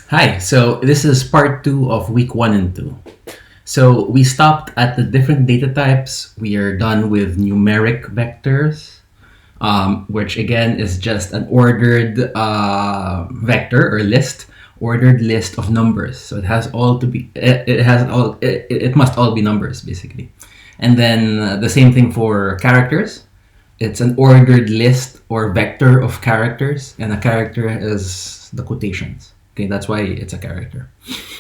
Hi, so this is part two of week one and two. So we stopped at the different data types. We are done with numeric vectors, which again is just an ordered vector or list, ordered list of numbers. So it has all to be, it has all, it must all be numbers basically. And then the same thing for characters. It's an ordered list or vector of characters, and a character is the quotations. Okay, that's why it's a character.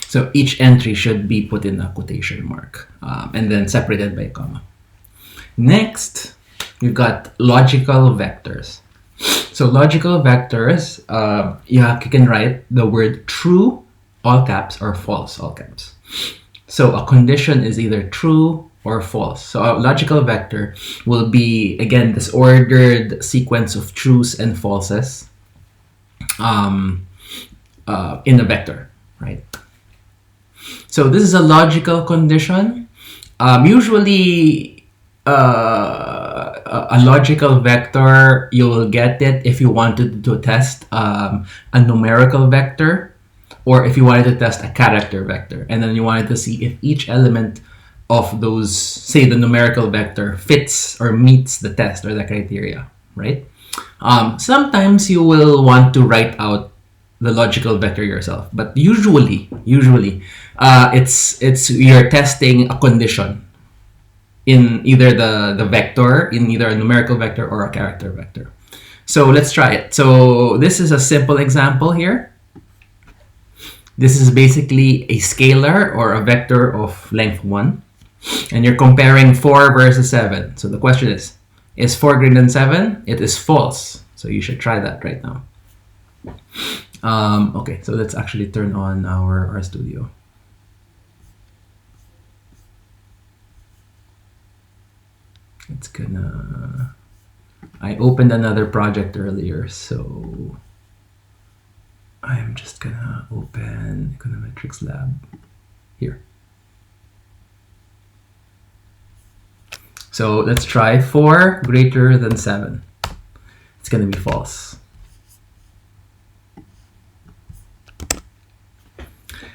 So each entry should be put in a quotation mark and then separated by a comma. Next, you've got logical vectors. So logical vectors, you can write the word true, all caps, or false, all caps. So a condition is either true or false. So a logical vector will be, again, this ordered sequence of truths and falses in a vector, right? So this is a logical condition. Usually, a logical vector, you will get it if you wanted to test a numerical vector, or if you wanted to test a character vector, and then you wanted to see if each element of those, say the numerical vector, fits or meets the test or the criteria, right? Sometimes you will want to write out the logical vector yourself, but usually it's you're testing a condition in either the vector, in either a numerical vector or a character vector. So let's try it. So this is a simple example here. This is basically a scalar or a vector of length 1, and you're comparing 4 versus 7. So the question is 4 greater than 7? It is false. So you should try that right now. Okay, so let's actually turn on our RStudio. It's gonna... I opened another project earlier, so I'm just gonna open Econometrics Lab here. So let's try 4 greater than 7. It's gonna be false.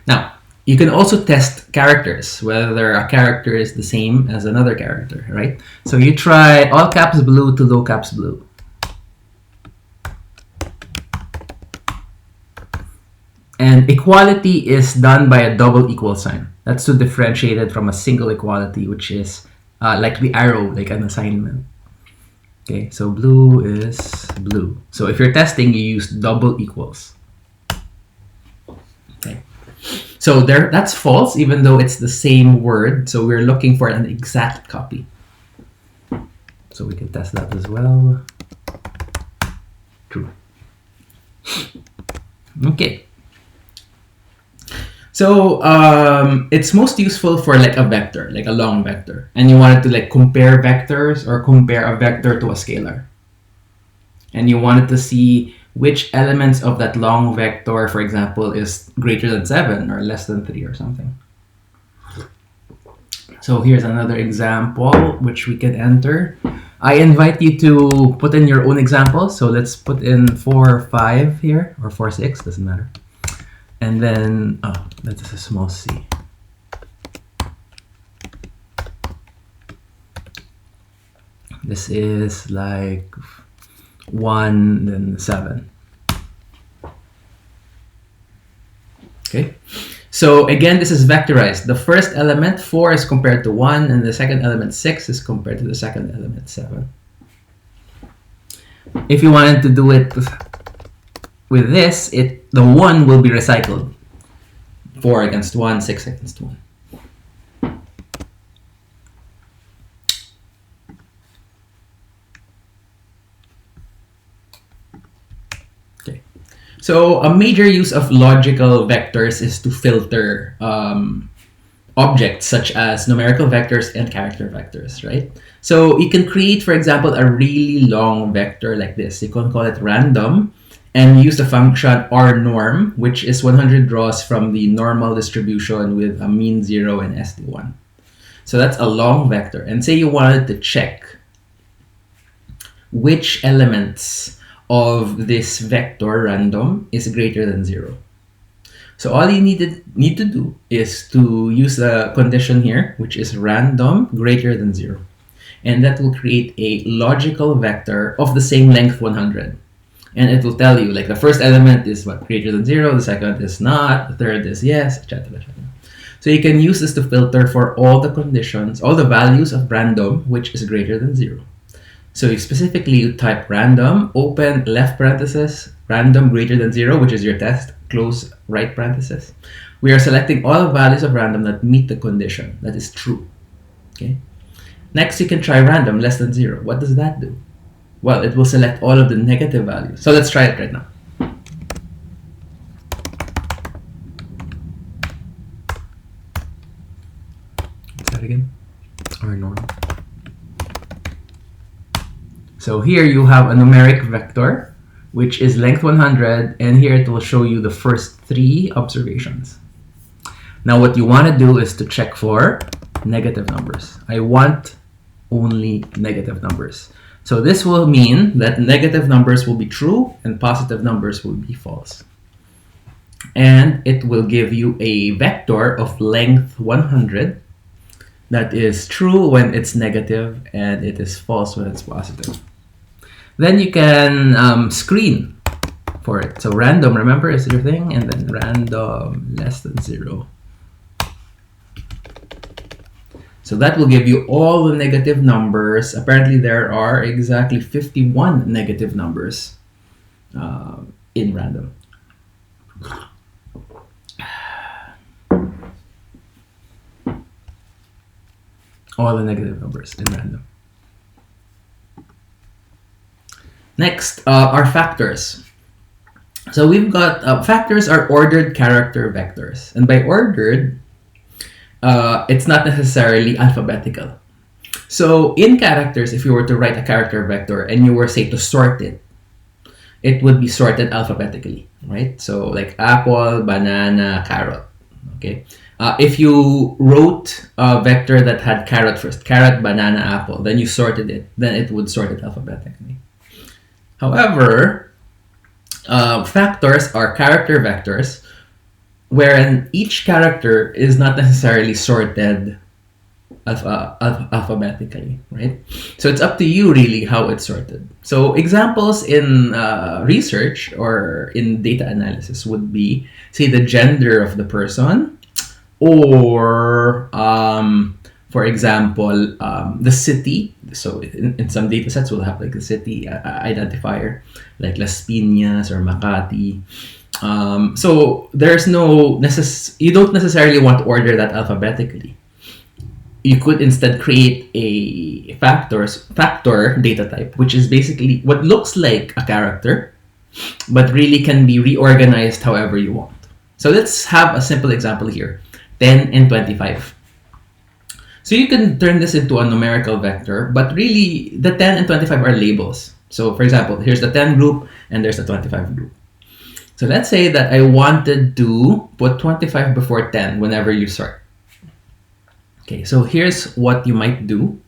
Now, you can also test characters, whether a character is the same as another character, right? So you try all caps blue to low caps blue. And equality is done by a double equal sign. That's to differentiate it from a single equality, which is like the arrow, like an assignment. Okay, so blue is blue. So if you're testing, you use double equals. Okay. So that's false, even though it's the same word. So we're looking for an exact copy. So we can test that as well. True. Okay. So it's most useful for like a vector, like a long vector. And you wanted to like compare vectors or compare a vector to a scalar. And you wanted to see which elements of that long vector, for example, is greater than 7 or less than 3 or something. So here's another example which we can enter. I invite you to put in your own example. So let's put in 4, 5 here, or 4, 6, doesn't matter. And then, oh, that is a small c. This is like 1, then 7. Okay, so again, this is vectorized. The first element, 4, is compared to 1, and the second element, 6, is compared to the second element, 7. If you wanted to do it with this, the 1 will be recycled. 4 against 1, 6 against 1. Okay. So a major use of logical vectors is to filter objects such as numerical vectors and character vectors, right? So you can create, for example, a really long vector like this. You can call it random, and use the function rnorm, which is 100 draws from the normal distribution with a mean 0 and SD1. So that's a long vector. And say you wanted to check which elements of this vector random is greater than 0. So all you need to do is to use the condition here, which is random greater than 0. And that will create a logical vector of the same length 100. And it will tell you, like, the first element is what, greater than 0, the second is not, the third is yes, etc. So you can use this to filter for all the conditions, all the values of random, which is greater than 0. So you type random, open left parenthesis, random greater than 0, which is your test, close right parenthesis. We are selecting all values of random that meet the condition, that is true. Okay. Next, you can try random less than 0. What does that do? Well, it will select all of the negative values. So let's try it right now. Is that again? Or normal? So here you have a numeric vector, which is length 100, and here it will show you the first 3 observations. Now what you want to do is to check for negative numbers. I want only negative numbers. So this will mean that negative numbers will be true and positive numbers will be false. And it will give you a vector of length 100 that is true when it's negative and it is false when it's positive. Then you can screen for it. So random, remember, is your thing, and then random less than 0. So that will give you all the negative numbers. Apparently there are exactly 51 negative numbers in random. All the negative numbers in random. Next are factors. So we've got factors are ordered character vectors, and by ordered, it's not necessarily alphabetical. So in characters, if you were to write a character vector and you were, say, to sort it, it would be sorted alphabetically, right? So like apple, banana, carrot. Okay. If you wrote a vector that had carrot first, carrot, banana, apple, then you sorted it, then it would sort it alphabetically. However, factors are character vectors wherein each character is not necessarily sorted alphabetically, right? So it's up to you really how it's sorted. So examples in research or in data analysis would be, say, the gender of the person, or for example, the city. So in some data sets we'll have like the city identifier, like Las Piñas or Makati. So there's no you don't necessarily want to order that alphabetically. You could instead create a factor data type, which is basically what looks like a character, but really can be reorganized however you want. So let's have a simple example here, 10 and 25. So you can turn this into a numerical vector, but really the 10 and 25 are labels. So for example, here's the 10 group and there's the 25 group. So let's say that I wanted to put 25 before 10 whenever you sort. Okay, so here's what you might do.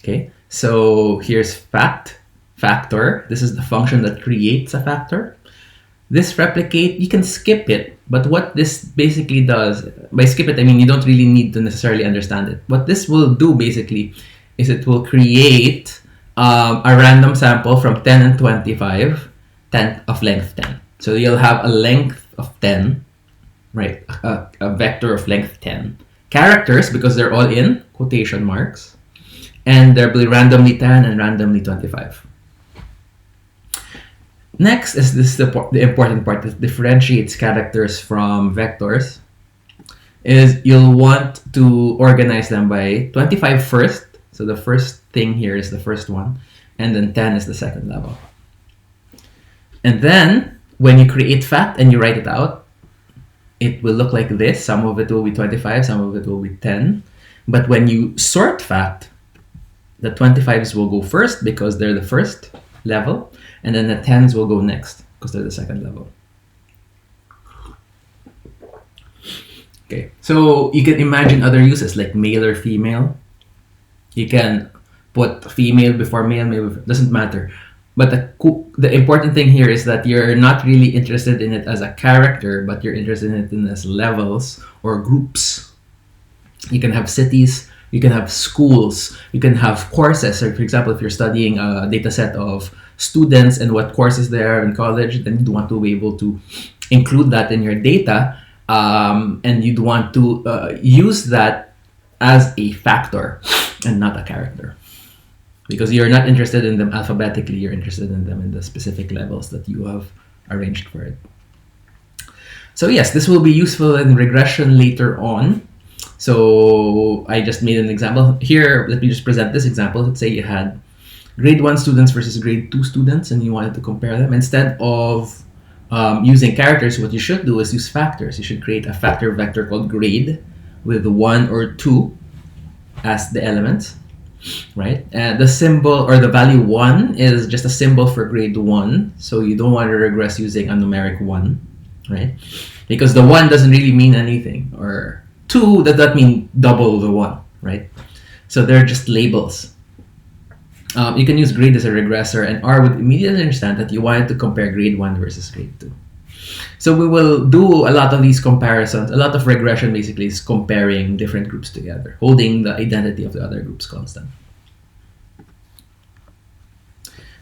Okay, so here's factor. This is the function that creates a factor. This replicate, you can skip it, but what this basically does, by skip it, I mean you don't really need to necessarily understand it. What this will do basically is it will create a random sample from 10 and 25, 10 of length 10. So you'll have a length of 10, right? A vector of length 10. Characters, because they're all in quotation marks, and there'll be randomly 10 and randomly 25. Next is the important part that differentiates characters from vectors, is you'll want to organize them by 25 first. So the first thing here is the first one, and then 10 is the second level. And then when you create fact and you write it out, it will look like this. Some of it will be 25, some of it will be 10. But when you sort fact, the 25s will go first because they're the first level, and then the 10s will go next because they're the second level. Okay, so you can imagine other uses like male or female. You can put female before male, doesn't matter. But the important thing here is that you're not really interested in it as a character, but you're interested in it in as levels or groups. You can have cities, you can have schools, you can have courses. So for example, if you're studying a data set of students and what courses they are in college, then you'd want to be able to include that in your data, and you'd want to use that as a factor and not a character. Because you're not interested in them alphabetically, you're interested in them in the specific levels that you have arranged for it. So yes, this will be useful in regression later on. So I just made an example. Here, let me just present this example. Let's say you had grade 1 students versus grade 2 students and you wanted to compare them. Instead of using characters, what you should do is use factors. You should create a factor vector called grade with 1 or 2 as the elements, right? And the symbol or the value 1 is just a symbol for grade 1. So you don't want to regress using a numeric 1, right? Because the 1 doesn't really mean anything, or 2 does not mean double the 1, right? So they're just labels. You can use grade as a regressor, and R would immediately understand that you wanted to compare grade 1 versus grade 2. So we will do a lot of these comparisons. A lot of regression basically is comparing different groups together, holding the identity of the other groups constant.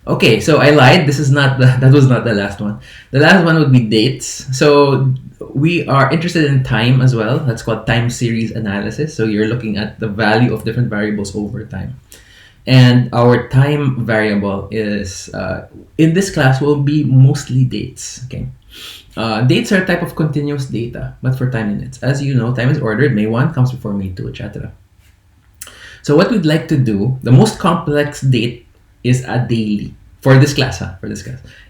Okay, so I lied. This is not that was not the last one. The last one would be dates. So we are interested in time as well. That's called time series analysis. So you're looking at the value of different variables over time. And our time variable is, in this class, will be mostly dates. Okay, dates are a type of continuous data, but for time units. As you know, time is ordered. May 1 comes before May 2, etc. So what we'd like to do, the most complex date is a daily. For this class,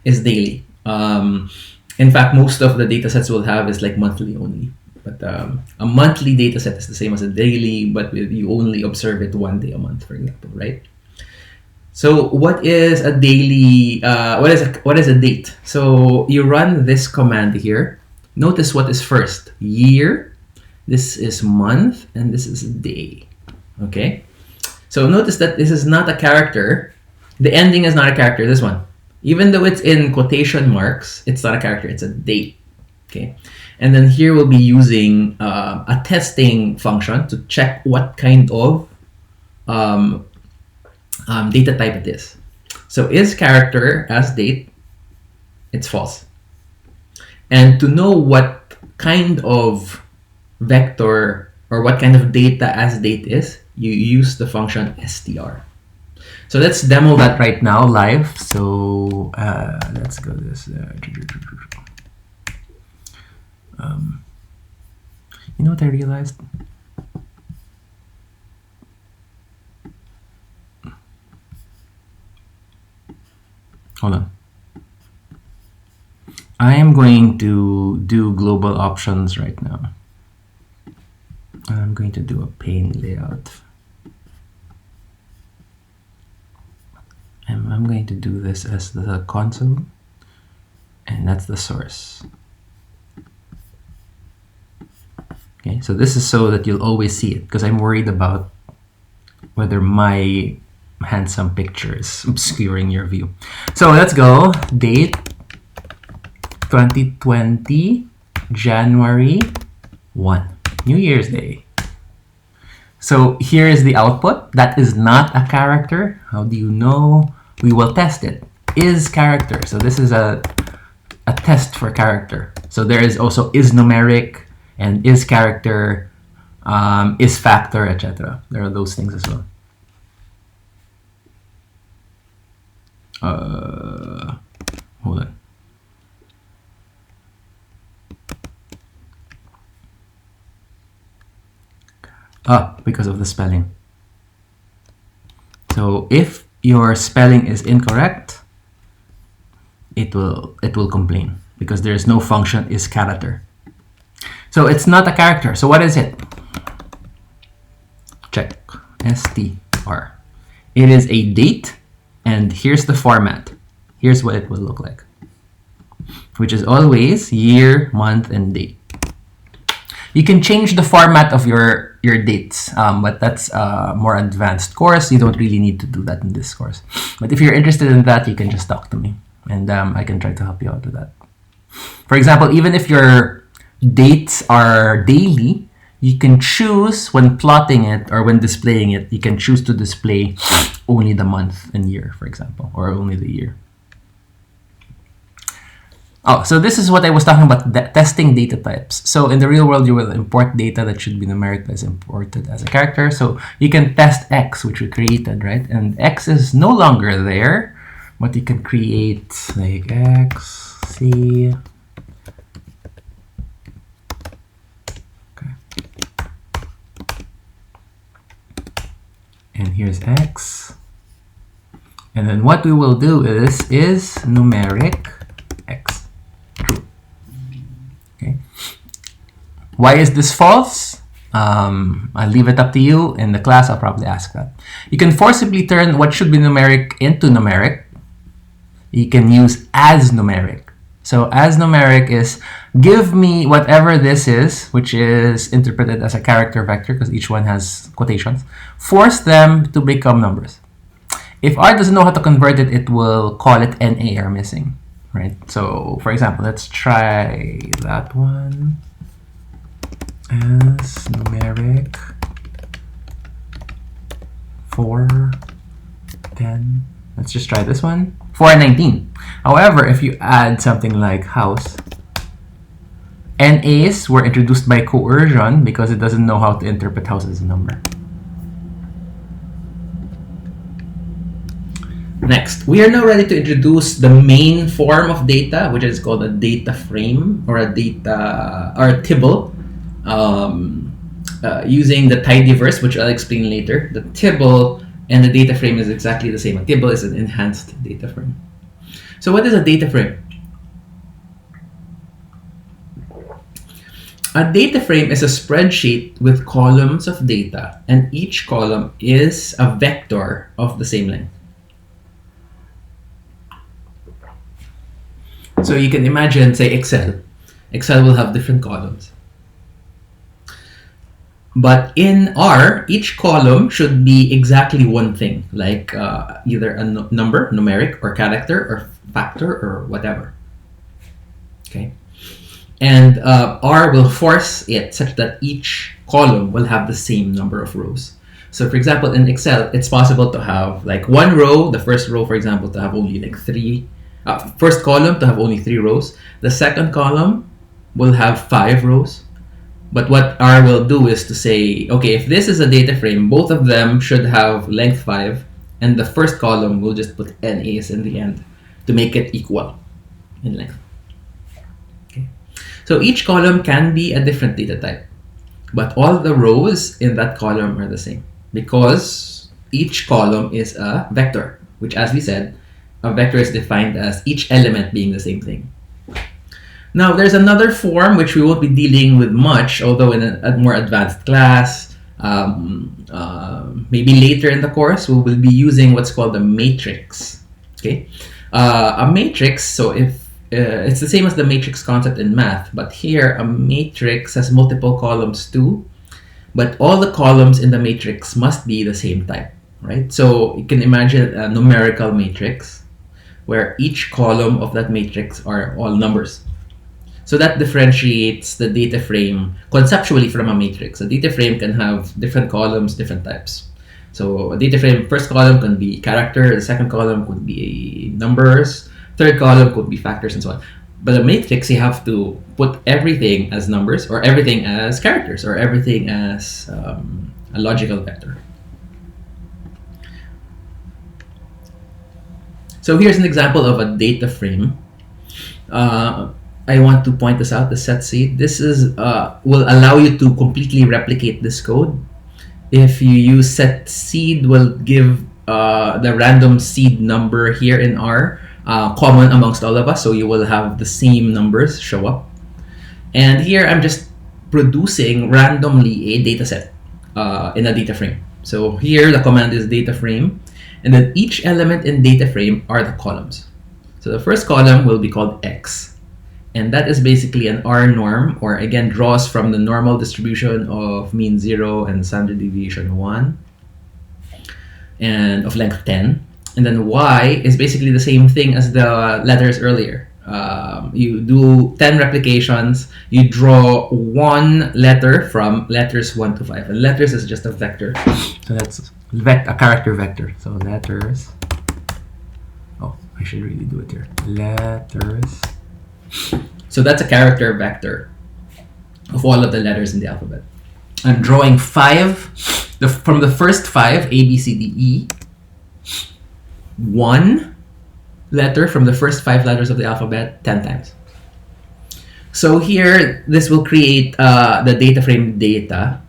is daily. In fact, most of the data sets we'll have is like monthly only. But a monthly data set is the same as a daily, but you only observe it 1 day a month, for example, right? So what is a daily, what is a date? So you run this command here. Notice what is first, year, this is month, and this is day, okay? So notice that this is not a character. The ending is not a character, this one. Even though it's in quotation marks, it's not a character, it's a date, okay? And then here we'll be using a testing function to check what kind of data type it is. So is character as date, it's false. And to know what kind of vector or what kind of data as date is, you use the function str. So let's demo that right now live. So let's go this. You know what I realized? Hold on. I am going to do global options right now. I'm going to do a pane layout. I'm going to do this as the console, and that's the source. Okay, so this is so that you'll always see it, because I'm worried about whether my handsome picture is obscuring your view. So let's go. Date 2020 January 1, New Year's Day. So here is the output. That is not a character. How do you know? We will test it. Is character. So this is a test for character. So there is also is numeric and is character, is factor, etc. There are those things as well. Hold on. Because of the spelling. So if your spelling is incorrect, it will complain because there is no function is character. So it's not a character. So what is it? Check. str. It is a date, and here's the format. Here's what it will look like, which is always year, month, and date. You can change the format of your dates, but that's a more advanced course. You don't really need to do that in this course. But if you're interested in that, you can just talk to me, and I can try to help you out with that. For example, even if your dates are daily, you can choose when plotting it or when displaying it, you can choose to display only the month and year, for example, or only the year. Oh, so this is what I was talking about, testing data types. So in the real world, you will import data that should be numeric that's imported as a character. So you can test X, which we created, right? And X is no longer there, but you can create like X, C. Okay. And here's X. And then what we will do is numeric X. Okay. Why is this false? I'll leave it up to you. In the class, I'll probably ask that. You can forcibly turn what should be numeric into numeric. You can use as numeric. So as numeric is give me whatever this is, which is interpreted as a character vector because each one has quotations. Force them to become numbers. If R doesn't know how to convert it, it will call it NA or missing. Right. So, for example, let's try that one as numeric 4, 10. Let's just try this one. 4 and 19. However, if you add something like house, NAs were introduced by coercion because it doesn't know how to interpret house as a number. Next, we are now ready to introduce the main form of data, which is called a data frame or a tibble, using the tidyverse, which I'll explain later. The tibble and the data frame is exactly the same. A tibble is an enhanced data frame. So what is a data frame? A data frame is a spreadsheet with columns of data, and each column is a vector of the same length. So you can imagine, say, Excel. Excel will have different columns. But in R, each column should be exactly one thing, like either a number, numeric, or character, or factor, or whatever. Okay. And R will force it such that each column will have the same number of rows. So for example, in Excel, it's possible to have like one row, the first row, for example, to have only like first column to have only 3 rows. The second column will have 5 rows. But what R will do is to say, okay, if this is a data frame, both of them should have length 5, and the first column will just put NAs in the end to make it equal in length. Okay. So each column can be a different data type, but all the rows in that column are the same because each column is a vector, which, as we said, a vector is defined as each element being the same thing. Now, there's another form which we won't be dealing with much, although in a more advanced class, maybe later in the course, we will be using what's called a matrix. Okay, a matrix. So if it's the same as the matrix concept in math, but here a matrix has multiple columns too, but all the columns in the matrix must be the same type, right? So you can imagine a numerical matrix where each column of that matrix are all numbers. So that differentiates the data frame conceptually from a matrix. A data frame can have different columns, different types. So a data frame, first column can be character, the second column could be numbers, third column could be factors, and so on. But a matrix, you have to put everything as numbers, or everything as characters, or everything as a logical vector. So here's an example of a data frame. I want to point this out, the set seed. This is will allow you to completely replicate this code. If you use set seed, will give the random seed number here in R common amongst all of us, so you will have the same numbers show up. And here I'm just producing randomly a data set in a data frame. So here the command is data frame, and then each element in data frame are the columns. So the first column will be called X. And that is basically an R norm, or again, draws from the normal distribution of mean 0 and standard deviation 1, and of length 10. And then Y is basically the same thing as the letters earlier. You do 10 replications, you draw one letter from letters 1 to 5. And letters is just a vector. So that's a character vector. So letters. Oh, I should really do it here. Letters. So that's a character vector of all of the letters in the alphabet. I'm drawing 5 from the first 5, A, B, C, D, E. 1 letter from the first 5 letters of the alphabet 10 times. So here, this will create the data frame data.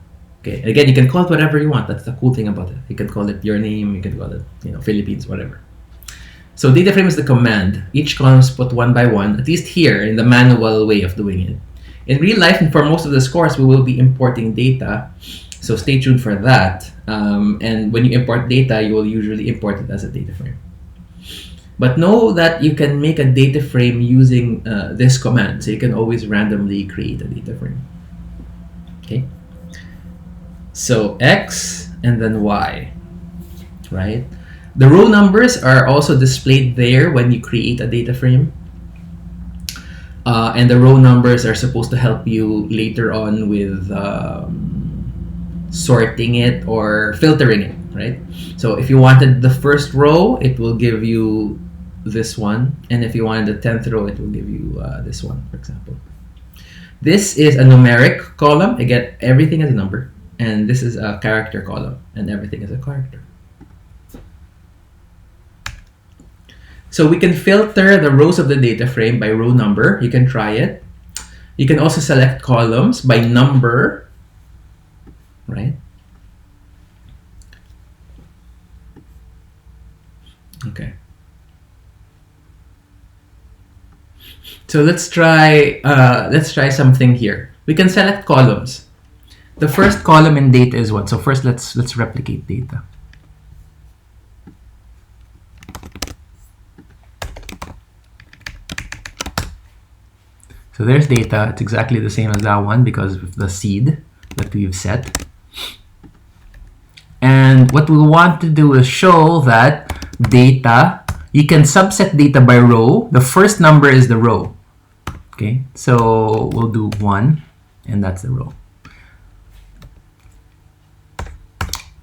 Okay, again, you can call it whatever you want. That's the cool thing about it. You can call it your name, you can call it, Philippines, whatever. So data frame is the command. Each column is put one by one, at least here in the manual way of doing it. In real life, and for most of this course, we will be importing data. So stay tuned for that. And when you import data, you will usually import it as a data frame. But know that you can make a data frame using this command. So you can always randomly create a data frame. Okay. So X and then Y, right? The row numbers are also displayed there when you create a data frame. And the row numbers are supposed to help you later on with sorting it or filtering it, right? So if you wanted the first row, it will give you this one. And if you wanted the 10th row, it will give you this one, for example. This is a numeric column. Again, everything is a number. And this is a character column, and everything is a character. So we can filter the rows of the data frame by row number. You can try it. You can also select columns by number, right? Okay. So let's try something here. We can select columns. The first column in data is what? So first let's replicate data. So there's data. It's exactly the same as that one because of the seed that we've set. And what we want to do is show that data, you can subset data by row. The first number is the row. Okay, so we'll do 1, and that's the row.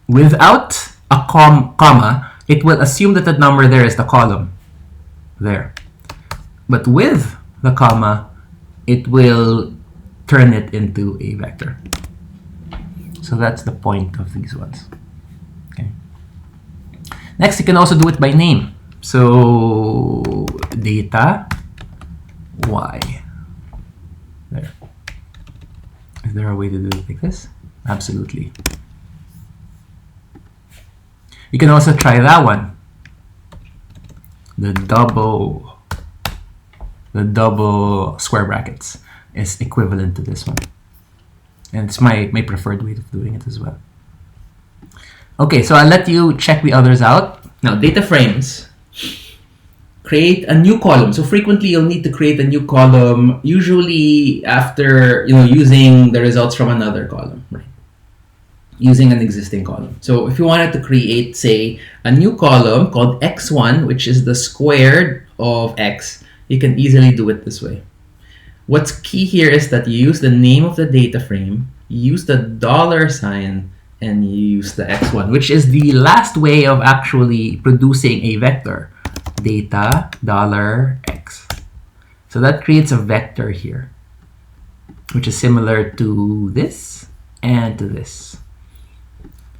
Without a comma, it will assume that the number there is the column there. But with the comma, it will turn it into a vector. So that's the point of these ones. Okay. Next, you can also do it by name. So data Y. There. Is there a way to do it like this? Absolutely. You can also try that one. The double square brackets is equivalent to this one. And it's my preferred way of doing it as well. Okay, so I'll let you check the others out. Now, data frames create a new column. So frequently you'll need to create a new column, usually after using the results from another column, right? Using an existing column. So if you wanted to create, say, a new column called x1, which is the squared of x, you can easily do it this way. What's key here is that you use the name of the data frame, you use the $sign, and you use the x1, which is the last way of actually producing a vector. Data $x. So that creates a vector here, which is similar to this and to this.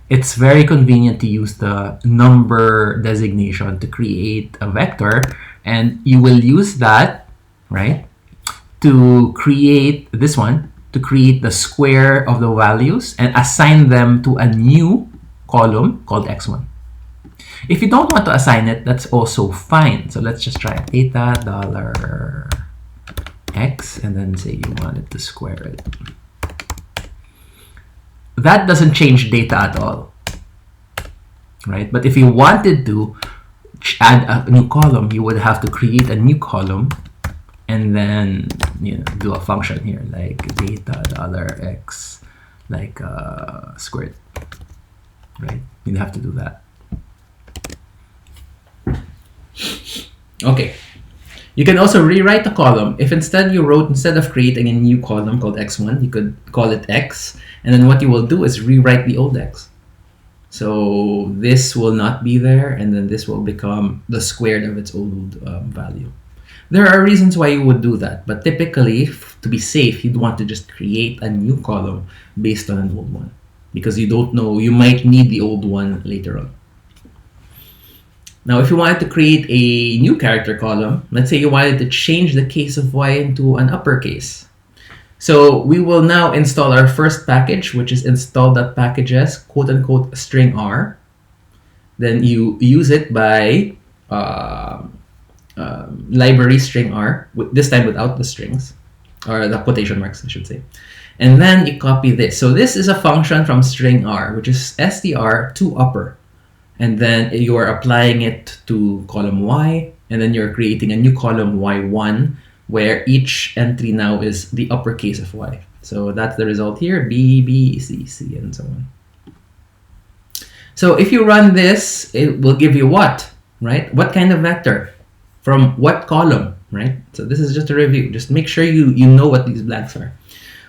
It's very convenient to use the number designation to create a vector, and you will use that, right, to create this one, to create the square of the values and assign them to a new column called x1. If you don't want to assign it, that's also fine. So let's just try data $x, and then say you wanted to square it. That doesn't change data at all, right? But if you wanted to add a new column, you would have to create a new column and then do a function here like data $x like squared, right? You'd have to do that. Okay. You can also rewrite the column. If instead of creating a new column called x1, you could call it x, and then what you will do is rewrite the old x. So this will not be there, and then this will become the squared of its old value. There are reasons why you would do that, but typically, to be safe, you'd want to just create a new column based on an old one, because you don't know, you might need the old one later on. Now, if you wanted to create a new character column, let's say you wanted to change the case of y into an uppercase. So we will now install our first package, which is install.packages, quote unquote, string r. Then you use it by library string r, this time without the strings, or the quotation marks, I should say. And then you copy this. So this is a function from string r, which is str to upper. And then you're applying it to column y, and then you're creating a new column y1, where each entry now is the uppercase of y. So that's the result here, b, b, c, c, and so on. So if you run this, it will give you what, right? What kind of vector? From what column, right? So this is just a review. Just make sure you know what these blanks are.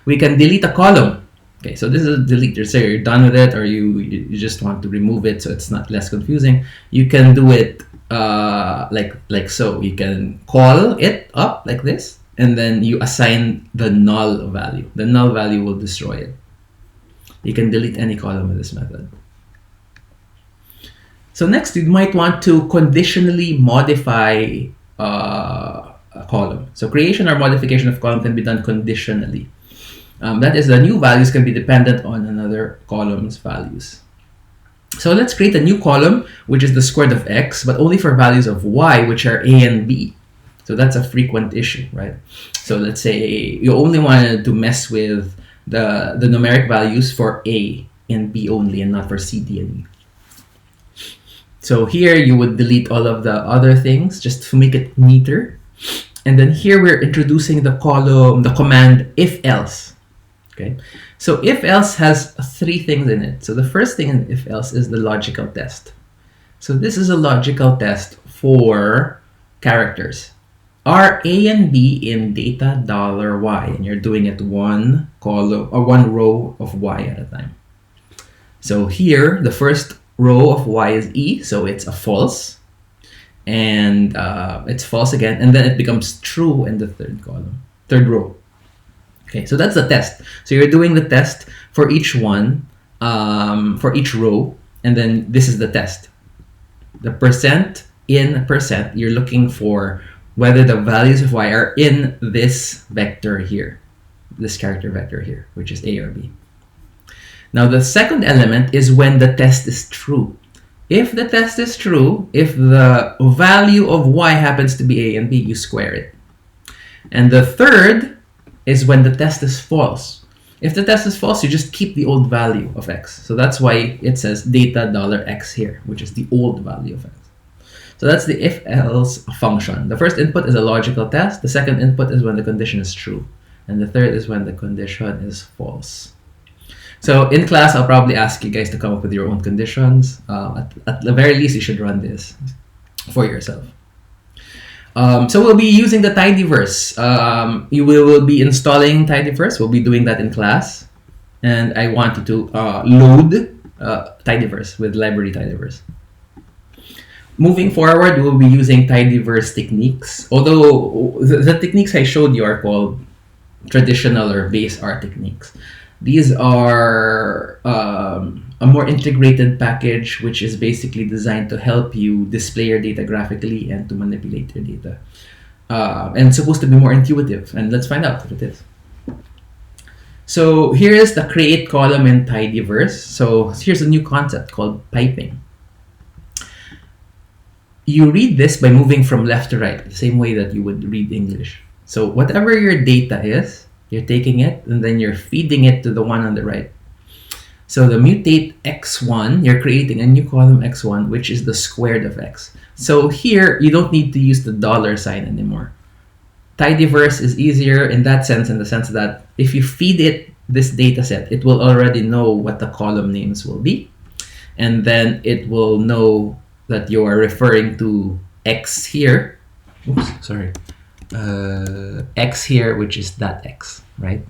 We can delete a column. Okay, so this is a delete. So you're done with it, or you just want to remove it so it's not less confusing. You can do it like so. You can call it up like this, and then you assign the null value. The null value will destroy it. You can delete any column with this method. So next, you might want to conditionally modify a column. So creation or modification of column can be done conditionally. That is, the new values can be dependent on another column's values. So let's create a new column, which is the squared of x, but only for values of y, which are a and b. So that's a frequent issue, right? So let's say you only wanted to mess with the numeric values for a and b only, and not for c, d, and e. So here you would delete all of the other things just to make it neater. And then here we're introducing the command if else. Okay, so if else has three things in it. So the first thing in if else is the logical test. So this is a logical test for characters. Are a and b in data $y, and you're doing it one column or one row of y at a time. So here the first row of y is e, so it's a false, and it's false again, and then it becomes true in the third row. Okay, so that's the test. So you're doing the test for each one, for each row, and then this is the test. The percent in percent, you're looking for whether the values of y are in this vector here, this character vector here, which is a or b. Now the second element is when the test is true. If the test is true, if the value of y happens to be a and b, you square it. And the third is when the test is false. If the test is false, you just keep the old value of x. So that's why it says data $x here, which is the old value of x. So that's the if-else function. The first input is a logical test. The second input is when the condition is true. And the third is when the condition is false. So in class, I'll probably ask you guys to come up with your own conditions. At the very least, you should run this for yourself. So we'll be using the tidyverse. You will be installing tidyverse. We'll be doing that in class. And I want you to load tidyverse with library tidyverse. Moving forward, we'll be using tidyverse techniques. Although the techniques I showed you are called traditional or base R techniques. These are a more integrated package, which is basically designed to help you display your data graphically and to manipulate your data. And it's supposed to be more intuitive. And let's find out if it is. So here is the create column in tidyverse. So here's a new concept called piping. You read this by moving from left to right, the same way that you would read English. So whatever your data is, you're taking it and then you're feeding it to the one on the right. So the mutate x1, you're creating a new column x1, which is the squared of x. So here, you don't need to use the $ sign anymore. Tidyverse is easier in that sense, in the sense that if you feed it this data set, it will already know what the column names will be. And then it will know that you are referring to X here. Oops, sorry. X here, which is that X, right?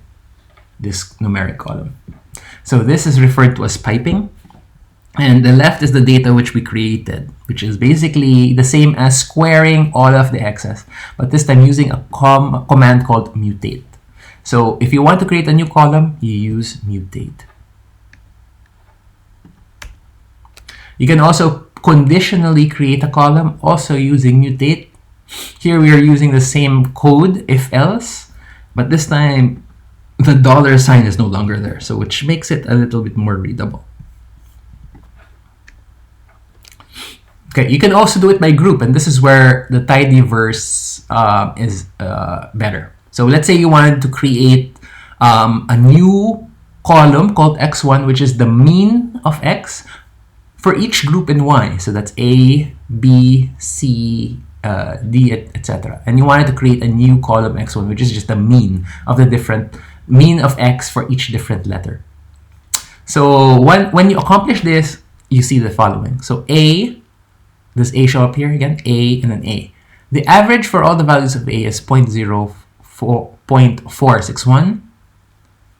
This numeric column. So this is referred to as piping. And the left is the data which we created, which is basically the same as squaring all of the x's, but this time using a command called mutate. So if you want to create a new column, you use mutate. You can also conditionally create a column also using mutate. Here we are using the same code if else, but this time the $sign is no longer there, so which makes it a little bit more readable. Okay, you can also do it by group, and this is where the tidyverse is better. So let's say you wanted to create a new column called x1, which is the mean of x for each group in y. So that's A, B, C, D, etc. And you wanted to create a new column x1, which is just the mean of the mean of x for each different letter. So when you accomplish this, you see the following. So A, does A show up here again? A and then A. The average for all the values of A is 0.461,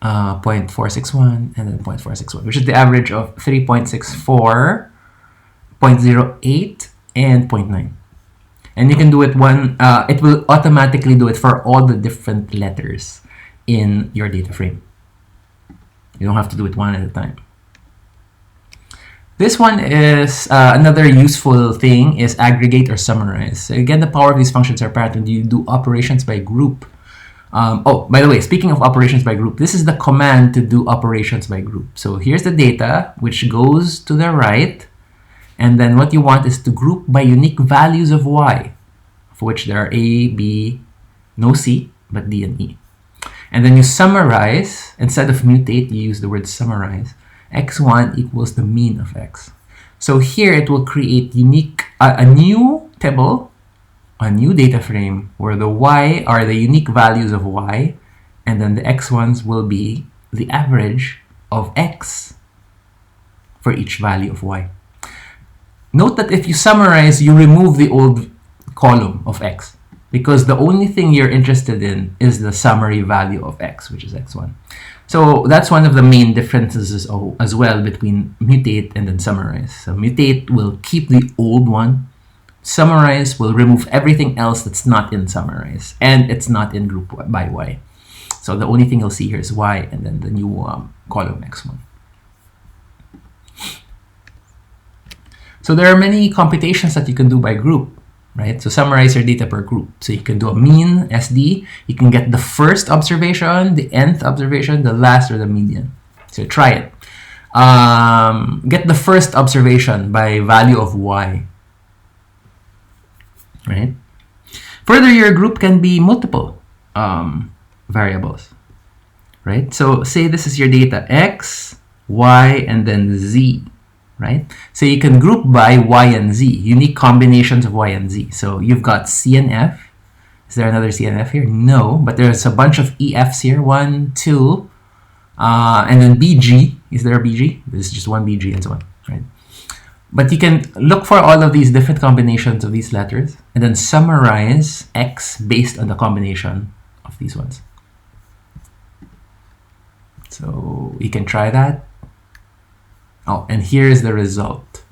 0.461, and then 0.461, which is the average of 3.64, 0.08, and 0.9. And you can do it it will automatically do it for all the different letters in your data frame. You don't have to do it one at a time. This one is another useful thing is aggregate or summarize. So again, the power of these functions are apparent when you do operations by group. Oh, by the way, speaking of operations by group, this is the command to do operations by group. So here's the data, which goes to the right. And then what you want is to group by unique values of y, for which there are A, B, no C, but D and E. And then you summarize. Instead of mutate, you use the word summarize. X1 equals the mean of x. So here it will create a new table, a new data frame where the y are the unique values of y, and then the x1s will be the average of x for each value of y. Note that if you summarize, you remove the old column of x, because the only thing you're interested in is the summary value of x, which is x1. So that's one of the main differences as well between mutate and then summarize. So mutate will keep the old one. Summarize will remove everything else that's not in summarize, and it's not in group by y. So the only thing you'll see here is y and then the new column x1. So there are many computations that you can do by group, right? So summarize your data per group. So you can do a mean, SD. You can get the first observation, the nth observation, the last, or the median. So try it. Get the first observation by value of y, right? Further, your group can be multiple variables, right? So say this is your data, x, y, and then z. Right? So you can group by y and z, unique combinations of y and z. So you've got C and F. Is there another C and F here? No, but there's a bunch of EFs here. 1, 2, and then BG. Is there a BG? There's just one BG and so on, right? But you can look for all of these different combinations of these letters and then summarize X based on the combination of these ones. So you can try that. Oh, and here's the result.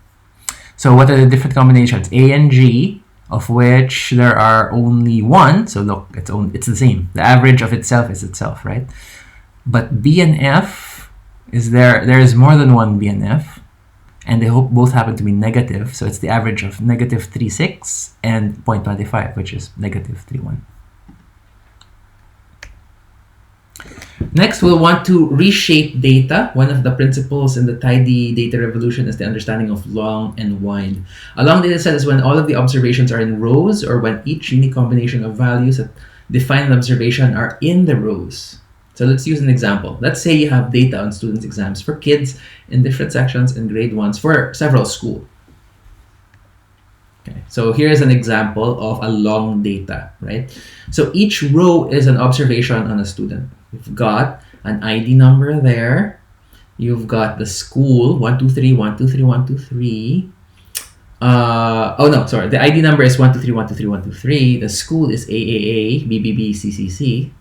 So what are the different combinations? A and G, of which there are only one. So look, it's the same. The average of itself is itself, right? But B and F is there. There is more than one B and F, and they both happen to be negative. So it's the average of negative 3.6 and 0.25, which is negative 3.1. Next, we'll want to reshape data. One of the principles in the tidy data revolution is the understanding of long and wide. A long data set is when all of the observations are in rows, or when each unique combination of values that define an observation are in the rows. So let's use an example. Let's say you have data on students' exams for kids in different sections in grade 1s for several schools. Okay, so here's an example of a long data, right? So each row is an observation on a student. You've got an ID number there. You've got the school, 123, 123, 123. Oh no, sorry. The ID number is 123, 123, 123. The school is AAA, BBB, CCC.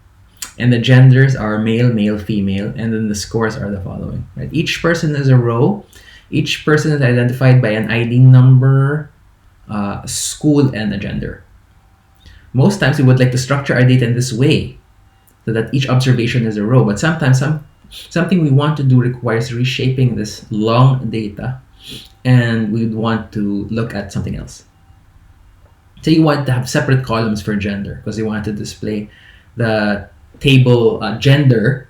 And the genders are male, male, female. And then the scores are the following, right? Each person is a row. Each person is identified by an ID number, school, and a gender. Most times we would like to structure our data in this way so that each observation is a row. But sometimes something we want to do requires reshaping this long data, and we'd want to look at something else. So you want to have separate columns for gender because you want to display the table gender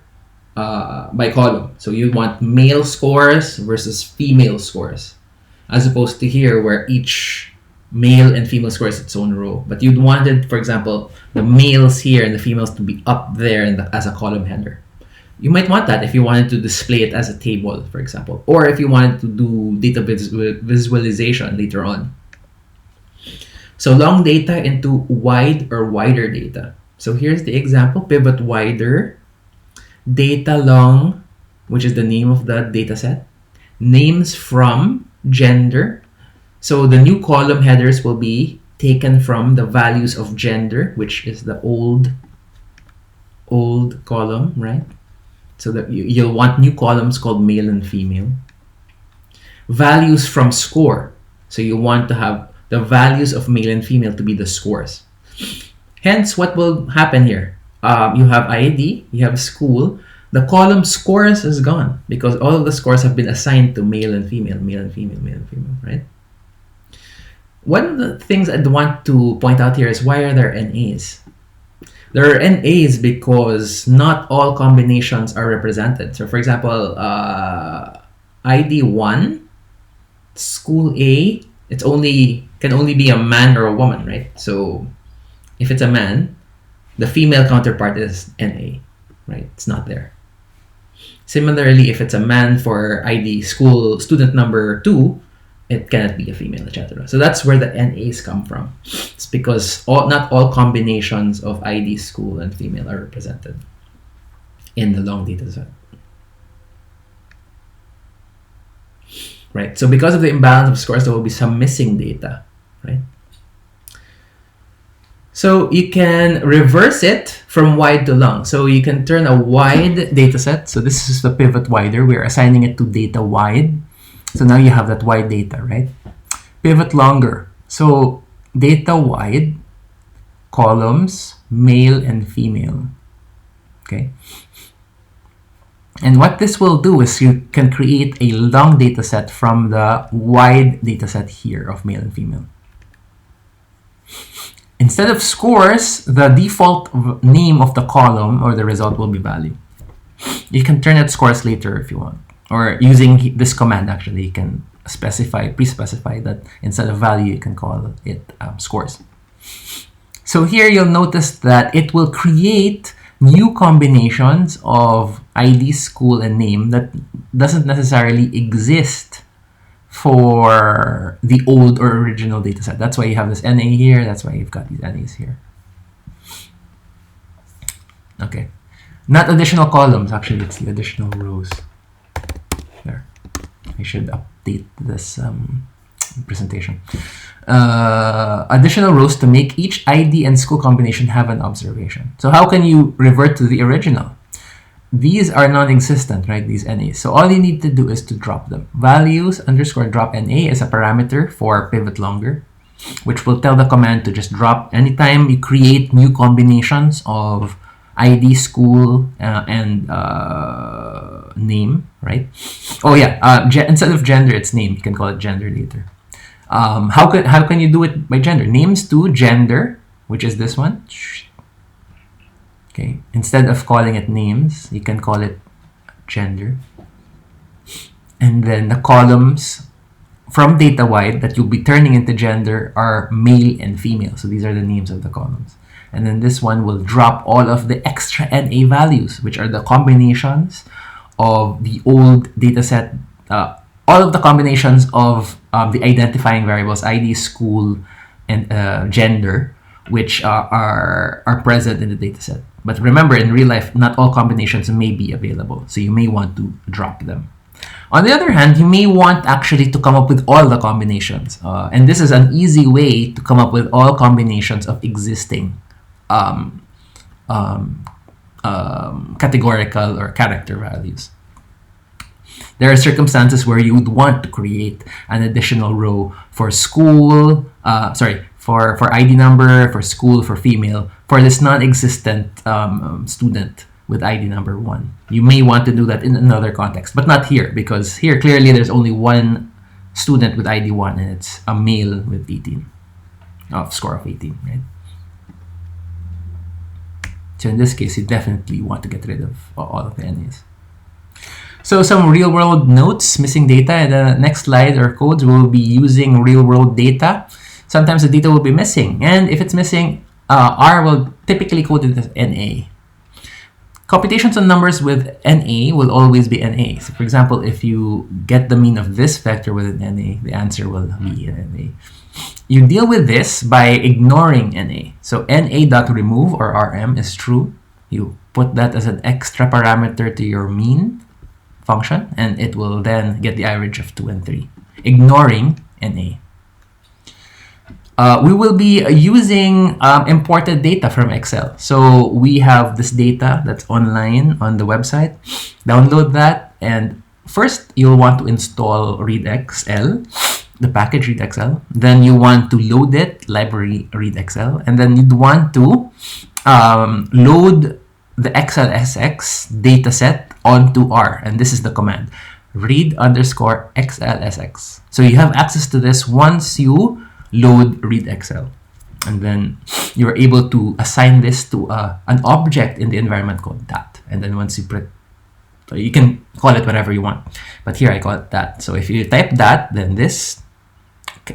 by column. So you want male scores versus female scores, as opposed to here where each male and female score is its own row. But you'd wanted, for example, the males here and the females to be up there as a column header. You might want that if you wanted to display it as a table, for example, or if you wanted to do data visualization later on. So long data into wide or wider data. So here's the example: pivot wider, data long, which is the name of the data set, names from, gender. So the new column headers will be taken from the values of gender, which is the old column, right? So that you'll want new columns called male and female. Values from score. So you want to have the values of male and female to be the scores. Hence, what will happen here? You have ID, you have school. The column scores is gone because all of the scores have been assigned to male and female, male and female, male and female, right? One of the things I'd want to point out here is, why are there NAs? There are NAs because not all combinations are represented. So for example, ID 1, school A, can only be a man or a woman, right? So if it's a man, the female counterpart is NA, right? It's not there. Similarly, if it's a man for ID school student number 2, it cannot be a female, etc. So that's where the NAs come from. It's because not all combinations of ID school and female are represented in the long data set. Right, so because of the imbalance of scores, there will be some missing data, right? So you can reverse it from wide to long. So you can turn a wide data set. So this is the pivot wider. We're assigning it to data wide. So now you have that wide data, right? Pivot longer. So data wide, columns, male and female. Okay. And what this will do is you can create a long data set from the wide data set here of male and female. Instead of scores, the default name of the column or the result will be value. You can turn it scores later if you want. Or using this command, actually, you can pre-specify that instead of value, you can call it scores. So here you'll notice that it will create new combinations of ID, school, and name that doesn't necessarily exist for the old or original dataset. That's why you have this NA here. That's why you've got these NAs here. Okay. Not additional columns, actually, it's the additional rows. There. I should update this presentation. Additional rows to make each ID and school combination have an observation. So how can you revert to the original? These are non-existent, right? These NAs. So all you need to do is to drop them. Values underscore drop NA is a parameter for pivot longer, which will tell the command to just drop anytime you create new combinations of ID, school, and name, right? Oh yeah, instead of gender, it's name. You can call it gender later. How can you do it by gender? Names to gender, which is this one. Okay, instead of calling it names, you can call it gender. And then the columns from data wide that you'll be turning into gender are male and female. So these are the names of the columns. And then this one will drop all of the extra NA values, which are the combinations of the old dataset all of the combinations of the identifying variables, ID, school, and gender, which are present in the dataset. But remember, in real life, not all combinations may be available, so you may want to drop them. On the other hand, you may want actually to come up with all the combinations. And this is an easy way to come up with all combinations of existing um, categorical or character values. There are circumstances where you would want to create an additional row for school, for ID number, for school, for female, for this non-existent student with ID number 1. You may want to do that in another context, but not here, because here clearly there's only one student with ID 1 and it's a male with 18, score of 18, right? So in this case, you definitely want to get rid of all of the NAs. So some real-world notes, missing data. In the next slide or codes, we'll be using real-world data. Sometimes the data will be missing, and if it's missing, R will typically code it as NA. Computations on numbers with NA will always be NA. So for example, if you get the mean of this vector with an NA, the answer will be NA. You deal with this by ignoring NA. So NA.remove or RM is true. You put that as an extra parameter to your mean function, and it will then get the average of 2 and 3, ignoring NA. We will be using imported data from Excel. So we have this data that's online on the website. Download that, and first you'll want to install readxl, the package readxl. Then you want to load it, library readxl, and then you'd want to load the XLSX dataset onto R, and this is the command, read_XLSX. So you have access to this once you load readxl, and then you're able to assign this to an object in the environment called that. And then once you so you can call it whatever you want, but here I call it that. So if you type that, then this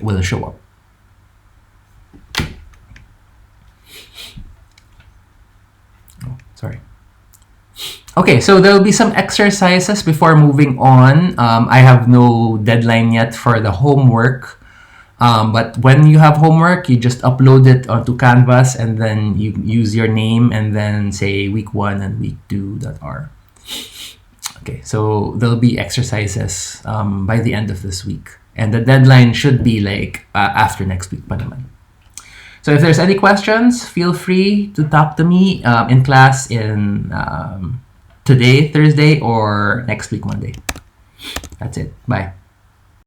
will show up. Sorry. Okay, so there will be some exercises before moving on. I have no deadline yet for the homework, but when you have homework, you just upload it onto Canvas, and then you use your name and then say week 1 and week 2.r. Okay, so there'll be exercises by the end of this week, and the deadline should be like after next week pa naman. So if there's any questions, feel free to talk to me in class in today, Thursday, or next week, Monday. That's it. Bye.